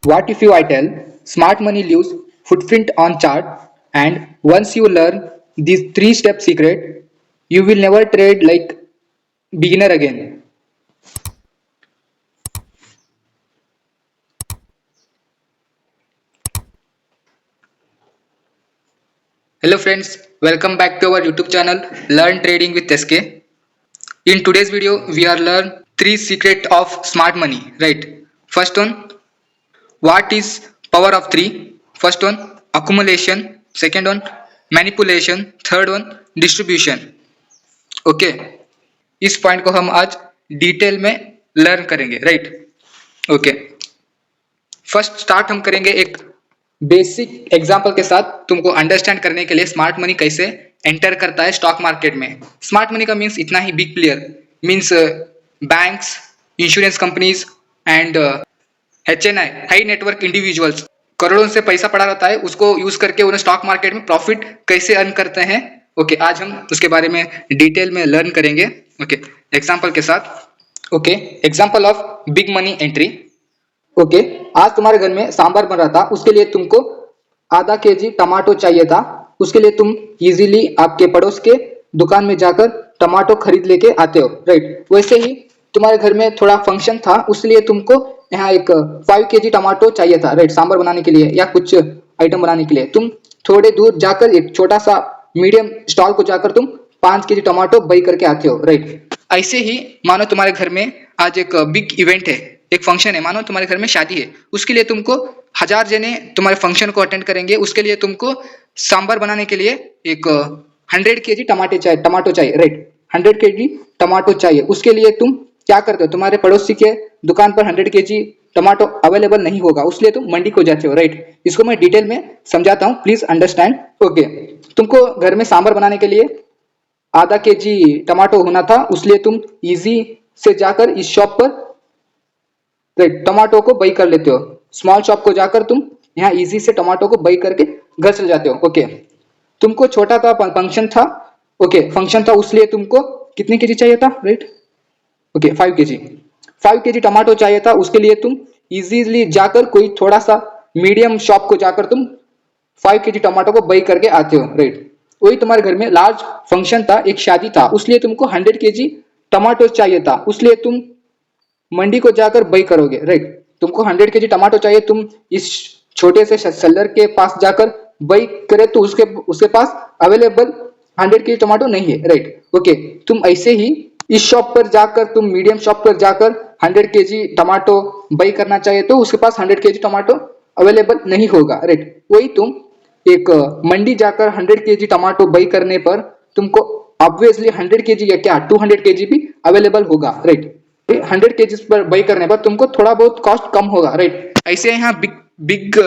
What if I tell smart money leaves footprint on chart, and once you learn these three-step secret, you will never trade like beginner again. Hello friends, welcome back to our YouTube channel Learn Trading with SK. In today's video, we are learn three secret of smart money, right? First one, what is power of three? First one, accumulation. Second one, manipulation. Third one, distribution. Okay इस point को हम आज detail में learn करेंगे, right? Okay, first start हम करेंगे एक basic example के साथ तुमको अंडरस्टैंड करने के लिए स्मार्ट मनी कैसे एंटर करता है स्टॉक मार्केट में। स्मार्ट मनी का मीन्स इतना ही big player means banks, insurance companies and HNI high network individuals करोड़ों से पैसा पड़ा रहता है, उसको यूज करके उन्हें स्टॉक मार्केट में प्रॉफिट कैसे अर्न करते हैं। ओके, आज हम उसके बारे में डिटेल में लर्न करेंगे। ओके, एग्जांपल के साथ। Okay, example of big money entry. Okay, आज तुम्हारे घर में सांभर बन रहा था, उसके लिए तुमको आधा केजी टमाटो चाहिए था। उसके लिए तुम इजीली आपके पड़ोस के दुकान में जाकर टमाटो खरीद लेके आते हो, राइट? वैसे ही तुम्हारे घर में थोड़ा फंक्शन था, उसलिए तुमको यहाँ एक 5 केजी टमाटो चाहिए था, राइट? सांभर बनाने के लिए या कुछ आइटम बनाने के लिए तुम थोड़े दूर जाकर एक छोटा सा मीडियम स्टॉल को जाकर तुम 5 केजी टमाटो बाई करके आते हो, राइट? ऐसे ही मानो तुम्हारे घर में आज एक बिग इवेंट है, एक फंक्शन है, मानो तुम्हारे घर में शादी है, उसके लिए तुमको 1000 जने तुम्हारे फंक्शन को अटेंड करेंगे। उसके लिए तुमको सांभर बनाने के लिए एक 100 केजी टमाटो चाहिए, राइट? 100 केजी टमाटो चाहिए। उसके लिए तुम क्या करते हो? तुम्हारे पड़ोसी के दुकान पर 100 केजी टमाटो अवेलेबल नहीं होगा, उसलिए तुम मंडी को जाते हो, राइट? इसको मैं डिटेल में समझाता हूँ, प्लीज अंडरस्टैंड। ओके, तुमको घर में सांभर बनाने के लिए आधा केजी टमाटो होना था, उसलिए तुम इजी से जाकर इस शॉप पर टमाटो को बाई कर लेते हो। स्मॉल शॉप को जाकर तुम यहाँ इजी से टमाटो को बाई करके घर चले जाते हो। ओके, तुमको छोटा सा फंक्शन था, ओके फंक्शन था, उसलिए तुमको कितने केजी चाहिए था, राइट? ओके, 5 केजी टमाटो चाहिए था। उसके लिए तुम इजीली जाकर कोई थोड़ा सा मीडियम शॉप को जाकर तुम 5 केजी टमाटो को बाई करके आते हो, राइट? वही तुम्हारे घर में लार्ज फंक्शन था, एक शादी था, उसलिए तुमको 100 केजी टमाटो चाहिए था, उसलिए तुम मंडी को जाकर बाई करोगे, राइट? तुमको 100 केजी टमाटो चाहिए, तुम इस छोटे से सेलर के पास जाकर बाई करे तो उसके पास अवेलेबल 100 केजी टमाटो नहीं है, राइट? ओके, तुम ऐसे ही इस शॉप पर जाकर तुम मीडियम शॉप पर जाकर 100 केजी टमाटो बाई करना चाहिए तो उसके पास 100 केजी टमाटो अवेलेबल नहीं होगा, राइट? वही तुम एक मंडी जाकर 100 केजी टमाटो बाई करने पर तुमको ऑब्वियसली 100 केजी या क्या 200 केजी भी अवेलेबल होगा, राइट? 100 केजी पर बाई करने पर तुमको थोड़ा बहुत कॉस्ट कम होगा, राइट? ऐसे यहाँ बिग बिग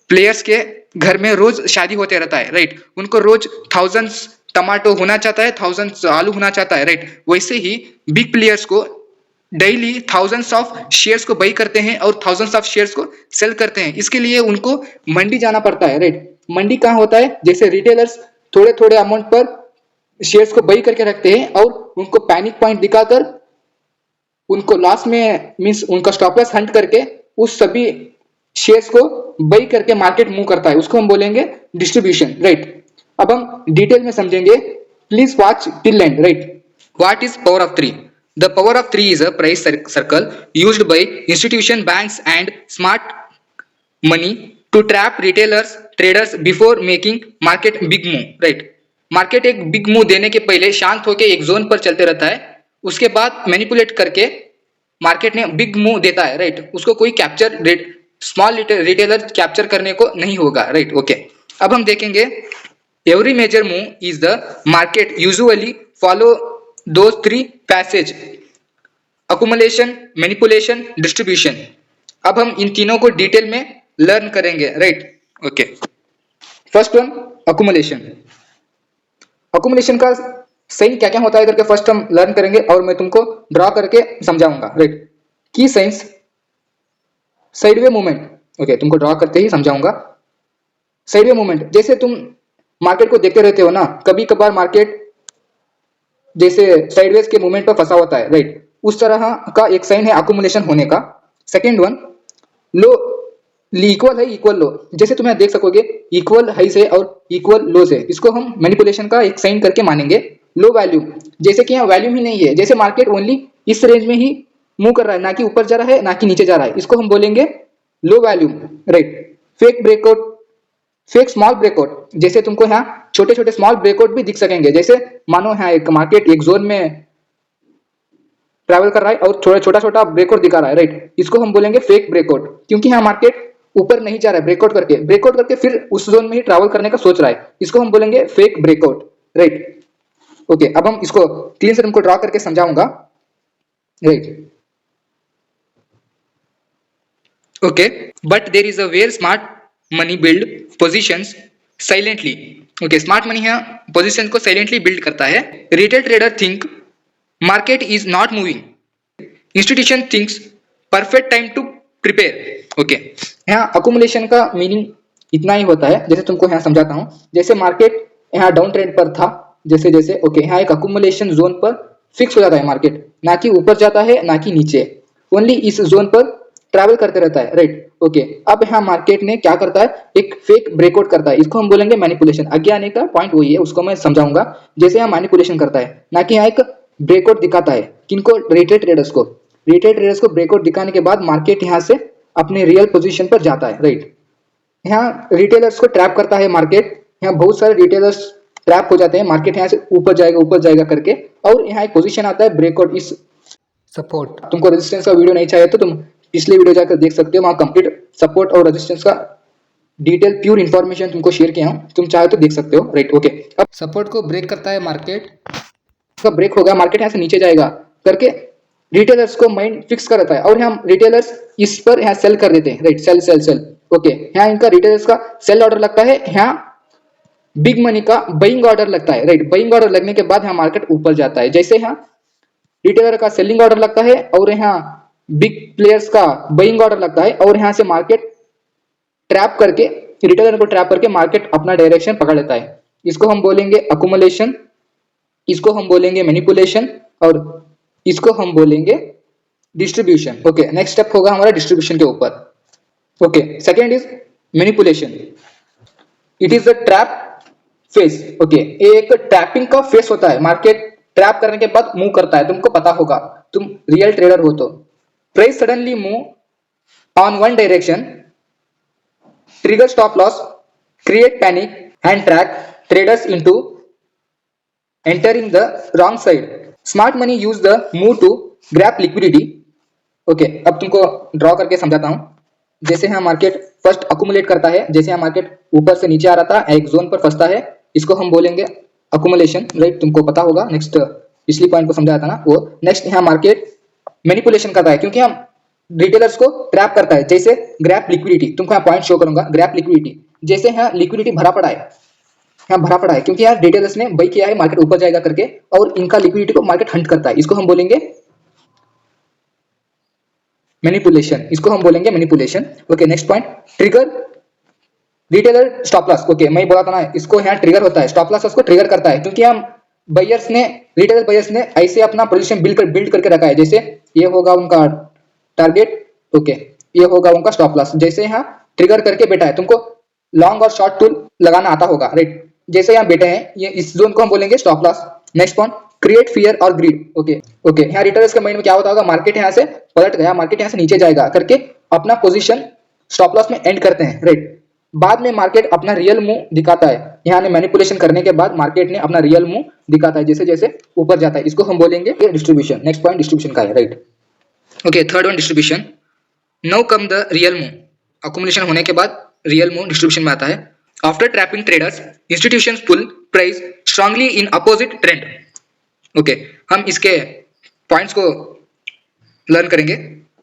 प्लेयर्स के घर में रोज शादी होते रहता है, राइट? उनको रोज थाउजेंड्स टमाटो होना चाहता है, थाउजेंड्स आलू होना चाहता है, राइट? वैसे ही बिग प्लेयर्स को डेली थाउजेंड्स ऑफ शेयर्स को बाई करते हैं और थाउजेंड्स ऑफ शेयर्स को सेल करते हैं। इसके लिए उनको मंडी जाना पड़ता है, राइट? मंडी कहाँ होता है? जैसे रिटेलर्स थोड़े थोड़े अमाउंट पर शेयर्स को बाई करके रखते हैं और उनको पैनिक पॉइंट दिखाकर उनको लॉस में मींस उनका स्टॉप लॉस हंट करके उस सभी शेयर्स को बाई करके मार्केट मूव करता है, उसको हम बोलेंगे डिस्ट्रीब्यूशन, राइट? अब हम डिटेल में समझेंगे, please watch till and, right? What is power of three? The power of three is a price circle used by institution, banks and smart money to trap retailers, traders before making market big move, right? Market एक big move देने के पहले शांत होकर एक zone पर चलते रहता है, उसके बाद मैनिपुलेट करके मार्केट ने बिग मूव देता है, राइट? उसको कोई कैप्चर स्मॉल रिटेलर कैप्चर करने को नहीं होगा, राइट? ओके, अब हम देखेंगे every major move is the market usually follow those three passage: accumulation, manipulation, distribution। अब हम इन तीनों को डिटेल में लर्न करेंगे, right? Okay, first one accumulation। accumulation का साइन क्या क्या होता है करके फर्स्ट हम लर्न करेंगे और मैं तुमको ड्रॉ करके समझाऊंगा, राइट? की साइंस साइडवे मूवमेंट, ओके तुमको ड्रॉ करते ही समझाऊंगा। साइडवे मूवमेंट जैसे तुम मार्केट को देखते रहते हो ना, कभी कभार मार्केट जैसे साइडवेज के मूवमेंट पर फंसा होता है, राइट? उस तरह का एक साइन है अकुमुलेशन होने का। सेकेंड वन लो इक्वल है इक्वल लो, जैसे तुम्हें देख सकोगे इक्वल हाई से और इक्वल लो से, इसको हम मैनिपुलेशन का एक साइन करके मानेंगे। लो वैल्यूम, जैसे कि यहाँ वैल्यूम ही नहीं है, जैसे मार्केट ओनली इस रेंज में ही मूव कर रहा है, ना कि ऊपर जा रहा है ना कि नीचे जा रहा है, इसको हम बोलेंगे low volume, right. Fake breakout, fake small breakout, जैसे तुमको यहाँ छोटे छोटे स्मॉल ब्रेकआउट भी दिख सकेंगे, जैसे मानो यहाँ एक मार्केट एक जोन में ट्रैवल कर रहा है और थोड़ा छोटा छोटा ब्रेकआउट दिखा रहा है, राइट, इसको हम बोलेंगे फेक ब्रेकआउट, क्योंकि यहाँ मार्केट ऊपर नहीं जा रहा है, ब्रेकआउट करके फिर उस जोन में ही ट्रैवल करने का सोच रहा है, इसको हम बोलेंगे फेक ब्रेकआउट, राइट। ओके, अब हम इसको क्लीन से तुमको ड्रॉ करके समझाऊंगा, right. Okay, but there is a where smart money build positions silently. Okay, smart money यहाँ पोजिशन को साइलेंटली बिल्ड करता है। Retail trader think market is not moving, institution thinks perfect time to prepare. Okay, यहाँ accumulation का meaning इतना ही होता है, जैसे तुमको यहाँ समझाता हूँ। जैसे मार्केट यहाँ डाउन ट्रेंड पर था, जैसे जैसे ओके यहाँ एक अकुमुलेशन जोन पर फिक्स हो जाता है मार्केट, ना कि ऊपर जाता है ना कि नीचे, ओनली इस जोन पर ट्रैवल करते रहता है, राइट। ओके, अब यहाँ मार्केट ने क्या करता है, एक फेक ब्रेकआउट करता है, इसको हम बोलेंगे मैनिपुलेशन। आगे आने का पॉइंट वही है, उसको मैं समझाऊंगा। जैसे यहाँ मैनिपुलेशन करता है, ना कि यहाँ एक ब्रेकआउट दिखाता है, किनको, रिटेल ट्रेडर्स को। रिटेल ट्रेडर्स को ब्रेकआउट दिखाने के बाद मार्केट यहाँ से अपने रियल पोजीशन पर जाता है, राइट। यहाँ रिटेलर्स को ट्रैप करता है मार्केट, यहाँ बहुत सारे रिटेलर्स ट्रैप हो जाते हैं, मार्केट यहाँ से ऊपर जाएगा करके, और यहाँ एक पोजीशन आता है ब्रेकआउट इस सपोर्ट। तुमको रेजिस्टेंस का वीडियो नहीं चाहिए तो तुम पिछले वीडियो जाकर देख सकते हो, वहाँ कंप्लीट सपोर्ट और रेजिस्टेंस का डिटेल प्योर इंफॉर्मेशन तुमको शेयर किया हूँ, तुम चाहे तो देख सकते हो, राइट। ओके, अब सपोर्ट को ब्रेक करता है मार्केट, का ब्रेक होगा, मार्केट यहाँ से नीचे जाएगा करके रिटेलर्स को माइंड फिक्स कर रहता है, और यहाँ रिटेलर्स इस पर यहाँ सेल कर देते हैं, right, sell sell sell. Okay, यहाँ इनका रिटेलर्स का सेल ऑर्डर लगता है, यहाँ बिग मनी का बाइंग ऑर्डर लगता है, राइट। बाइंग ऑर्डर लगने के बाद यहाँ मार्केट ऊपर जाता है, जैसे यहाँ रिटेलर का सेलिंग ऑर्डर लगता है और यहाँ बिग प्लेयर्स का बाइंग ऑर्डर लगता है, और यहाँ से मार्केट ट्रैप करके, रिटेलर को ट्रैप करके मार्केट अपना डायरेक्शन पकड़ लेता है, इसको हम बोलेंगे अकुमुलेशन, इसको हम बोलेंगे मैनिपुलेशन, और इसको हम बोलेंगे डिस्ट्रीब्यूशन। ओके, नेक्स्ट स्टेप होगा हमारा डिस्ट्रीब्यूशन के ऊपर। Okay, second is manipulation, it is the trap face. Okay, एक ट्रैपिंग का फेस होता है, मार्केट ट्रैप करने के बाद मूव करता है, तुमको पता होगा, तुम रियल ट्रेडर हो तो। Price suddenly move on one direction, trigger stop loss, create panic and track traders into entering the wrong side. Smart money use the move to grab liquidity. Okay, अब तुमको ड्रॉ करके समझाता हूँ। जैसे यहाँ market first accumulate करता है, जैसे यहाँ मार्केट ऊपर से नीचे आ रहा था, एक जोन पर फंसता है, इसको हम बोलेंगे अकुमुलेशन, राइट, तुमको पता होगा, नेक्स्ट पिछली पॉइंट को समझाया था ना वो। नेक्स्ट यहाँ मार्केट मैनिपुलेशन करता है, क्योंकि हम रिटेलर्स को ट्रैप करता है, जैसे ग्रैब लिक्विडिटी, तुमको यहाँ पॉइंट शो करूंगा, ग्रैब लिक्विडिटी, जैसे यहाँ लिक्विडिटी भरा पड़ा है, यहाँ भरा पड़ा है, क्योंकि यार रिटेलर्स ने बाई किया है मार्केट ऊपर जाएगा करके, और इनका लिक्विडिटी को मार्केट हंट करता है, इसको हम बोलेंगे मैनिपुलेशन, इसको हम बोलेंगे manipulation. Okay, next point, trigger retailer stop loss. Okay, मैं बोला था ना, इसको यहाँ ट्रिगर होता है, स्टॉप लॉस उसको ट्रिगर करता है, क्योंकि हम बायर्स ने, रिटेलर बायर्स ने ऐसे अपना पोजीशन बिल्ड करके रखा है, जैसे ये होगा उनका टारगेट, ओके, ये होगा उनका स्टॉप लॉस, जैसे यहाँ ट्रिगर करके बैठा है, तुमको लॉन्ग और शॉर्ट टूल लगाना आता होगा, राइट, जैसे यहाँ बैठे हैं, ये इस जोन को हम बोलेंगे stop loss. Next point, create fear और ग्रीड। ओके ओके, यहाँ रिटेलर्स के माइंड में क्या होता होगा, मार्केट यहाँ से पलट गया, मार्केट यहाँ से नीचे जाएगा करके अपना पोजीशन स्टॉप लॉस में एंड करते हैं, राइट। बाद में मार्केट अपना रियल मुंह दिखाता है, यहाँ ने मैनिपुलेशन करने के बाद मार्केट ने अपना रियल मुंह दिखाता है, जैसे जैसे ऊपर जाता है, इसको हम बोलेंगे डिस्ट्रीब्यूशन। नेक्स्ट पॉइंट डिस्ट्रीब्यूशन का है, right. Okay, third one distribution, now come the real मुंह, अकुमुलेशन होने के बाद रियल मुंह डिस्ट्रीब्यूशन में आता है। After trapping traders, institutions pull price strongly in opposite trend. Okay, हम इसके पॉइंट्स को लर्न करेंगे।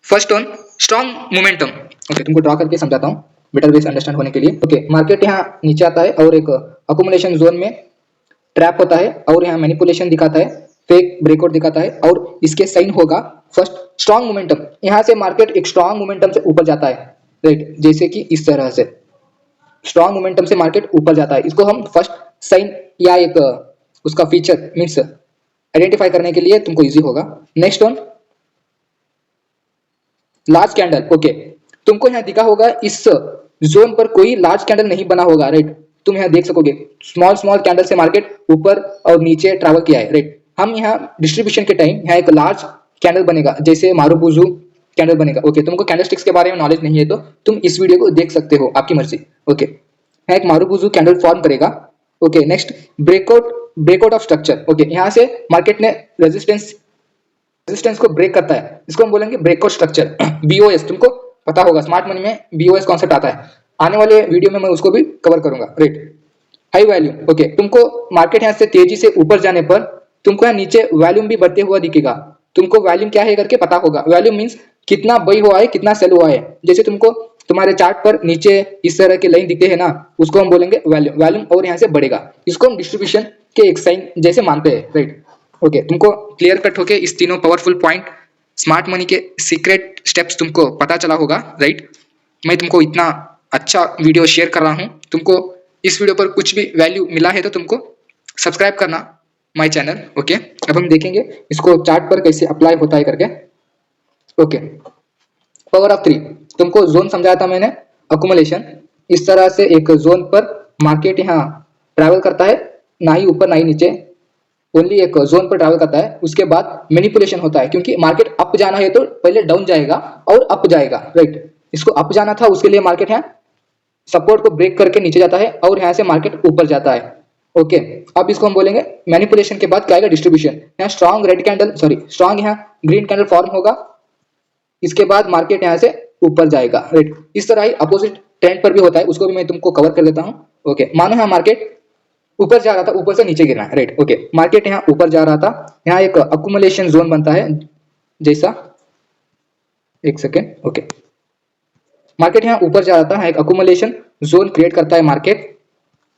First on strong momentum. Okay, तुमको ड्रॉ करके समझाता हूँ बेटर वे से अंडरस्टैंड होने के लिए। ओके, मार्केट यहाँ नीचे आता है और एक अकुमुलेशन जोन में ट्रैप होता है, और यहाँ मैनिपुलेशन दिखाता है, फेक ब्रेकआउट दिखाता है, और इसके साइन होगा फर्स्ट स्ट्रॉन्ग मोमेंटम, यहाँ से मार्केट एक स्ट्रॉन्ग मोमेंटम से ऊपर जाता है, राइट, जैसे कि इस तरह से स्ट्रॉन्ग मोमेंटम से मार्केट ऊपर जाता है, इसको हम फर्स्ट साइन या एक उसका फीचर मीन्स आइडेंटिफाई करने के लिए तुमको इजी होगा। Next on large candle. Okay, तुमको यहाँ दिखा होगा इस जोन पर कोई लार्ज कैंडल नहीं बना होगा, राइट। तुम यहाँ देख सकोगे स्मॉल स्मॉल कैंडल से मार्केट ऊपर और नीचे ट्रैवल किया है, राइट। हम यहाँ डिस्ट्रीब्यूशन के टाइम यहाँ एक लार्ज कैंडल बनेगा, जैसे मारुबुजू कैंडल बनेगा। ओके, तुमको कैंडलस्टिक्स के बारे में नॉलेज नहीं है तो तुम इस वीडियो को देख सकते हो, आपकी मर्जी। ओके, यहाँ एक मारुबुजू कैंडल फॉर्म करेगा। Okay, next breakout of structure. Okay, यहाँ से मार्केट ने रेजिस्टेंस को ब्रेक करता है, इसको हम बोलेंगे ब्रेकआउट स्ट्रक्चर। बीओएस तुमको पता होगा, स्मार्ट मनी में बीओएस कॉन्सेप्ट आता है, आने वाले वीडियो में मैं उसको भी कवर करूंगा, राइट। High volume. ओके, तुमको मार्केट यहाँ से तेजी से ऊपर जाने पर तुमको यहाँ नीचे वैल्यूम भी बढ़ते हुआ दिखेगा। तुमको वैल्यूम क्या है करके पता होगा। वैल्यूम मीन्स कितना बाई हुआ है, कितना सेल हुआ है। जैसे तुमको तुम्हारे चार्ट पर नीचे इस तरह के लाइन दिखते हैं ना, उसको हम बोलेंगे वैल्यूम। वैल्यूम और यहाँ से बढ़ेगा, इसको हम डिस्ट्रीब्यूशन के एक साइन जैसे मानते हैं, राइट। ओके, तुमको क्लियर कट होके इस तीनों पावरफुल पॉइंट स्मार्ट मनी के सीक्रेट स्टेप्स तुमको पता चला होगा, राइट। मैं तुमको इतना अच्छा वीडियो शेयर कर रहा हूँ, तुमको इस वीडियो पर कुछ भी वैल्यू मिला है तो तुमको सब्सक्राइब करना माय चैनल। ओके, अब हम देखेंगे इसको चार्ट पर कैसे अप्लाई होता है करके। ओके, पावर ऑफ 3 तुमको जोन समझाया था मैंने, अकुमुलेशन। इस तरह से एक जोन पर मार्केट यहाँ ट्रैवल करता है, ना ही ऊपर ना ही नीचे, ओनली एक जोन पर ट्रैवल करता है। उसके बाद मैनिपुलेशन होता है, क्योंकि मार्केट अप जाना है तो पहले डाउन जाएगा और अप जाएगा, राइट। इसको अप जाना था, उसके लिए मार्केट यहाँ सपोर्ट को ब्रेक करके नीचे जाता है और यहाँ से मार्केट ऊपर जाता है। ओके, अब इसको हम बोलेंगे मैनिपुलेशन के बाद क्या आएगा, डिस्ट्रीब्यूशन। यहाँ स्ट्रॉन्ग यहाँ ग्रीन कैंडल फॉर्म होगा, इसके बाद मार्केट यहाँ से ऊपर जाएगा, राइट। इस तरह ही अपोजिट ट्रेंड पर भी होता है, उसको भी मैं तुमको कवर कर लेता हूँ। ओके, मानो यहाँ मार्केट ऊपर जा रहा था, ऊपर से नीचे गिरना है, राइट। ओके, मार्केट यहाँ ऊपर जा रहा था, यहाँ एक अकुमुलेशन जोन बनता है जैसा, एक सेकेंड। ओके, मार्केट यहाँ ऊपर जा रहा था, एक अकुमुलेशन जोन क्रिएट करता है मार्केट,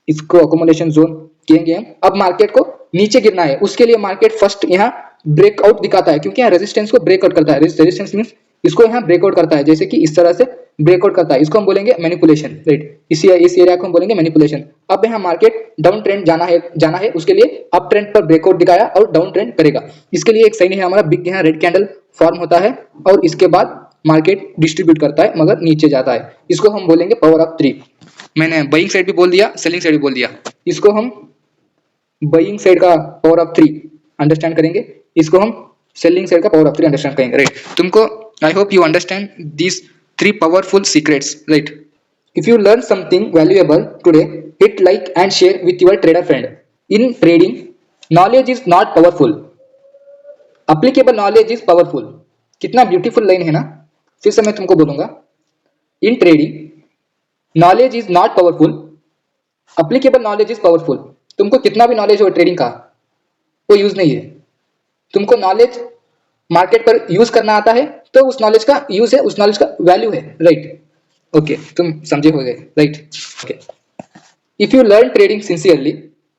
इसको अकुमुलेशन जोन कहेंगे हम। अब मार्केट को नीचे गिरना है, उसके लिए मार्केट फर्स्ट यहाँ ब्रेकआउट दिखाता है, क्योंकि यहाँ रेजिस्टेंस को ब्रेकआउट करता है। रेजिस्टेंस मींस इसको यहाँ ब्रेकआउट करता है, जैसे कि इस तरह से ब्रेकआउट करता है, इसको हम बोलेंगे मैनिपुलेशन, राइट। इस एरिया को हम बोलेंगे मैनिपुलेशन। अब यहाँ मार्केट डाउन ट्रेंड जाना है, उसके लिए अप ट्रेंड पर ब्रेकआउट दिखाया और डाउन ट्रेंड करेगा। इसके लिए एक साइन है हमारा बिग, यहाँ रेड कैंडल फॉर्म होता है और इसके बाद मार्केट डिस्ट्रीब्यूट करता है मगर नीचे जाता है, इसको हम बोलेंगे पावर ऑफ 3। मैंने बाइंग साइड भी बोल दिया, सेलिंग साइड भी बोल दिया, इसको हम बाइंग साइड का पावर ऑफ 3 अंडरस्टैंड करेंगे, इसको हम सेलिंग साइड का पावर ऑफ 3 अंडरस्टैंड करेंगे, राइट। तुमको I hope you understand this 3 powerful secrets, right. If you learn something valuable today, hit like and share with your trader friend. In trading knowledge is not powerful, applicable knowledge is powerful. कितना beautiful line है ना, फिर से मैं तुमको बोलूंगा। In trading knowledge is not powerful, applicable knowledge is powerful. तुमको कितना भी नॉलेज हो ट्रेडिंग का, वो यूज नहीं है। तुमको नॉलेज मार्केट पर यूज करना आता है तो उस नॉलेज का यूज है, उस नॉलेज का वैल्यू है, राइट। ओके, तुम समझे हो गए, right. Okay, if you learn trading sincerely,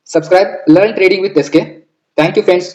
subscribe learn trading with SK. Thank you friends.